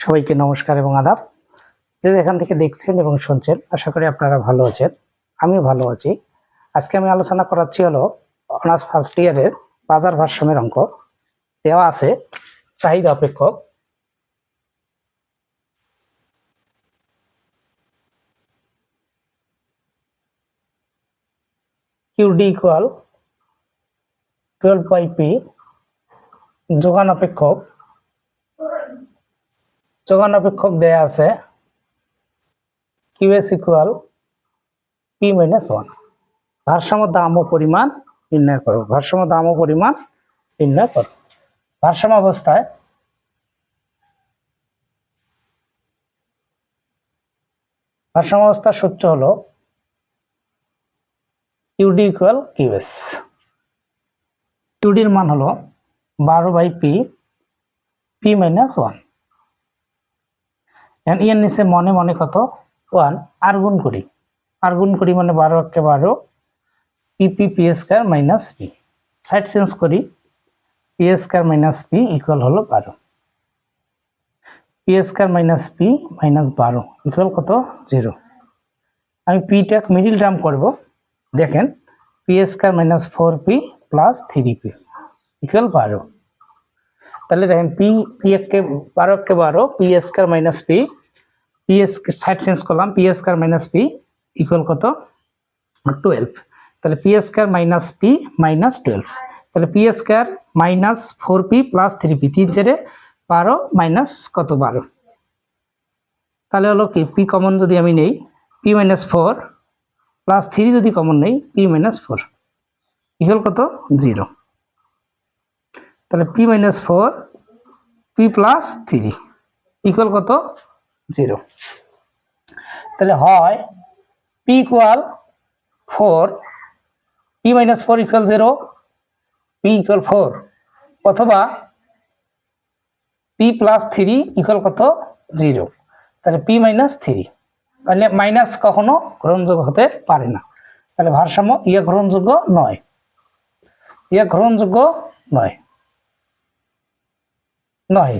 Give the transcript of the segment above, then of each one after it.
সবাইকে নমস্কার এবং আদাব। যে যেখান থেকে দেখছেন এবং শুনছেন, আশা করি আপনারা ভালো আছেন, আমিও ভালো আছি। আজকে আমি আলোচনা করাচ্ছি হলো অনার্স ফার্স্ট ইয়ারের বাজার ভারসাম্যের অঙ্ক। দেওয়া আছে চাহিদা অপেক্ষক QD ইকুয়াল 12 P, যোগান অপেক্ষক দেয়া আছে QS ইকুয়াল P-1। ভারসাম্য দাম ও পরিমাণ নির্ণয় করো। ভারসাম্য অবস্থায় অবস্থার সূত্র হলো QD ইকুয়াল QS। QD এর মান হলো 12/P, P-1। এর নিচে মনে মনে কত 1 আর গুণ করি মানে 12 PP minus P। Side change করি, P² মাইনাস P ইকুয়াল হলো 12। P² minus P minus 12 equal কত 0। আমি P-টা মিডিল টার্ম করব। দেখেন P² minus 4P plus 3P equal 12। তাহলে দেখেন P-কে 12 P² minus P, side change করলাম, P² মাইনাস P ইকুয়াল কত 12। তাহলে P² মাইনাস P মাইনাস 12। তাহলে P² minus 4P plus 3P, 3 4 12 minus কত 12। তাহলে হলো কি P কমন যদি আমি নেই, P মাইনাস 4 প্লাস 3 যদি কমন নেই, P মাইনাস 4 ইকুয়াল কত 0। তাহলে P minus 4 P plus 3 equal কত 0। তাহলে হয় P equal 4, P minus 4 equal 0, P equal 4, অথবা P প্লাস 3 ইকুয়াল কত 0। তাহলে P মাইনাস 3, তাহলে মাইনাস কখনো গ্রহণযোগ্য হতে পারে না। তাহলে ভারসাম্য গ্রহণযোগ্য নয়,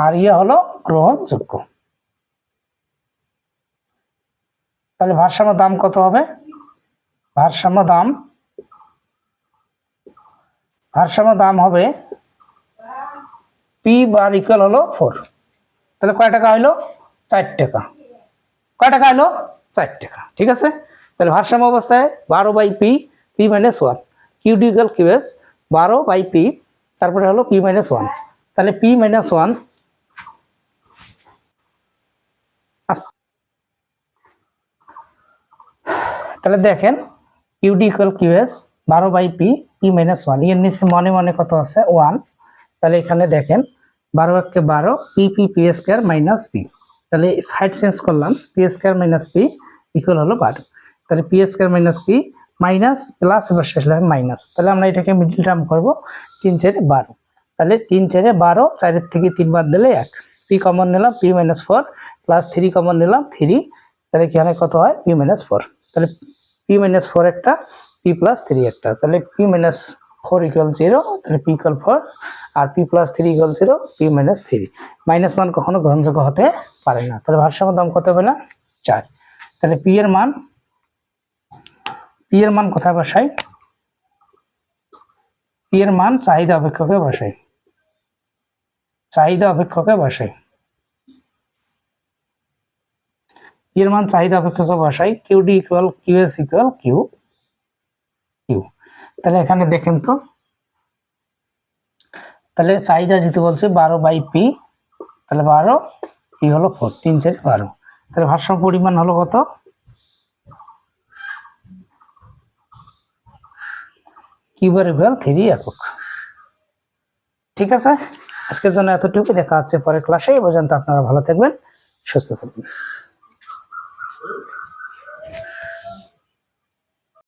আর হলো গ্রহণযোগ্য। তাহলে ভারসাম্য দাম কত হবে? ভারসাম্য দাম হবে P বার ইকুয়াল হলো 4। তাহলে কয় টাকা হলো 4 টাকা। কয় টাকা হলো 4 টাকা। ঠিক আছে। তাহলে ভারসাম্য অবস্থায় 12/P, P-1, QD equal QS 12/P, তারপরে হলো P-1। তাহলে P-1 তাহলে দেখেন QD equal QS 12/P, P-1। এর নিচে মনে মনে কত আছে 1। তাহলে এখানে দেখেন 12 P² মাইনাস P। তাহলে সাইড চেঞ্জ করলাম, P² মাইনাস P ইকুয়াল হলো 12। তাহলে P² minus P minus plus এবার শেষ হবে মাইনাস। তাহলে আমরা এটাকে মিডল টার্ম করব, 3 4 12। তাহলে 3 4 12, 4 থেকে 3 বাদ দিলে 1। P কমন নিলাম, P-4 প্লাস 3 কমন নিলাম 3। তাহলে এখানে কত হয় P-4। তাহলে P-4 একটা, P প্লাস 3 একটা। তাহলে P-4 ইকুয়াল 0, তাহলে P ইকুয়াল 4, আর P plus 3 equal 0, P-3। Minus মান কখনো গ্রহণযোগ্য হতে পারে না। তাহলে ভারসাম্য দাম কত হবে না 4। তাহলে P এর মান কোথায় বসাই? P এর মান চাহিদা অপেক্ষকে বসাই। P এর মান চাহিদা অপেক্ষকে বসাই। QD equal QS equal Q। তাহলে এখানে দেখেন তো, তাহলে চাহিদা যেতে বলছে 12/P, তাহলে 12, P হলো 4, 3 4 12। তাহলে ভারসাম্য পরিমাণ হলো কত? Q/3 একক। ঠিক আছে, আজকের জন্য এতটুকু। দেখা হচ্ছে পরের ক্লাসে। এই পর্যন্ত আপনারা ভালো থাকবেন, সুস্থ থাকবেন।